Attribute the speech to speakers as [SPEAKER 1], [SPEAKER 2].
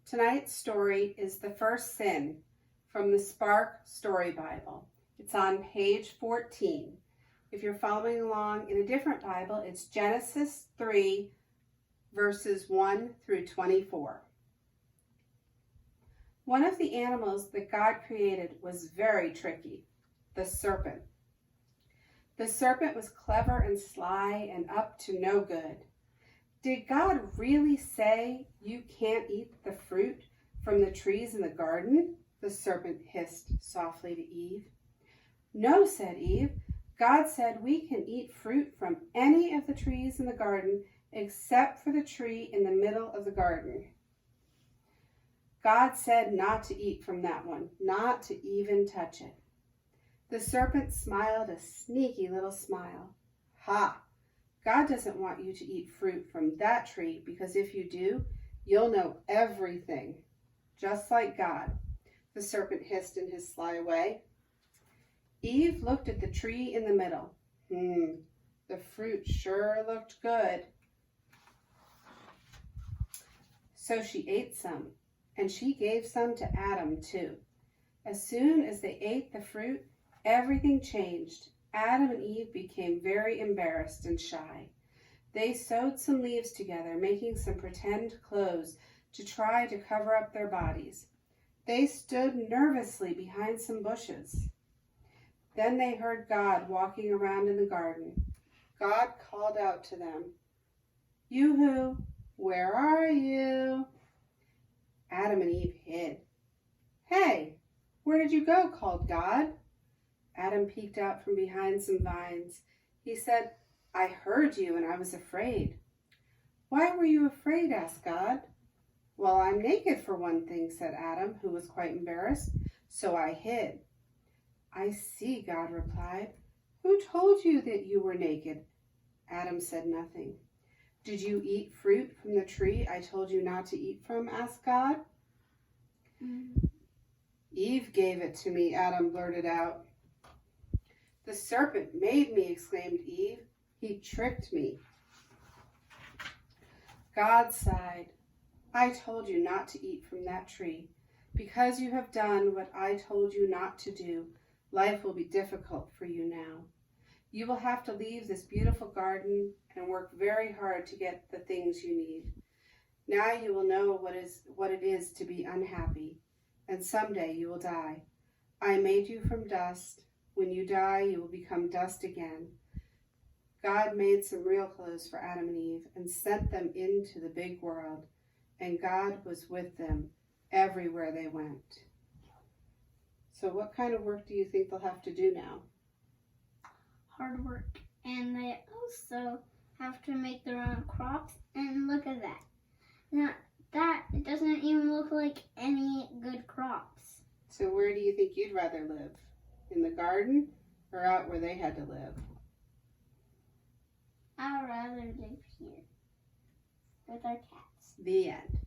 [SPEAKER 1] Tonight's story is The First Sin from the Spark Story Bible. It's on page 14. If you're following along in a different Bible, it's Genesis 3, verses 1 through 24. One of the animals that God created was very tricky, the serpent. The serpent was clever and sly and up to no good. Did God really say you can't eat the fruit from the trees in the garden? The serpent hissed softly to Eve. No, said Eve. God said we can eat fruit from any of the trees in the garden except for the tree in the middle of the garden. God said not to eat from that one, not to even touch it. The serpent smiled a sneaky little smile. Ha! God doesn't want you to eat fruit from that tree because if you do, you'll know everything, just like God, the serpent hissed in his sly way. Eve looked at the tree in the middle. The fruit sure looked good. So she ate some, and she gave some to Adam too. As soon as they ate the fruit, everything changed. Adam and Eve became very embarrassed and shy. They sewed some leaves together, making some pretend clothes to try to cover up their bodies. They stood nervously behind some bushes. Then they heard God walking around in the garden. God called out to them, "Yoo-hoo, where are you?" Adam and Eve hid. "Hey, where did you go?" called God. Adam peeked out from behind some vines. He said, "I heard you and I was afraid." "Why were you afraid?" asked God. "Well, I'm naked for one thing," said Adam, who was quite embarrassed, "so I hid." "I see," God replied. "Who told you that you were naked?" Adam said nothing. "Did you eat fruit from the tree I told you not to eat from?" asked God. "Eve gave it to me," Adam blurted out. "The serpent made me," exclaimed Eve. "He tricked me." God sighed. "I told you not to eat from that tree. Because you have done what I told you not to do, life will be difficult for you now. You will have to leave this beautiful garden and work very hard to get the things you need. Now you will know what it is to be unhappy, and someday you will die. I made you from dust. When you die, you will become dust again." God made some real clothes for Adam and Eve and sent them into the big world, and God was with them everywhere they went. So what kind of work do you think they'll have to do now?
[SPEAKER 2] Hard work. And they also have to make their own crops. And look at that. Now, that doesn't even look like any good crops.
[SPEAKER 1] So where do you think you'd rather live? In the garden or out where they had to live?
[SPEAKER 2] I'd rather live here with our cats.
[SPEAKER 1] The end.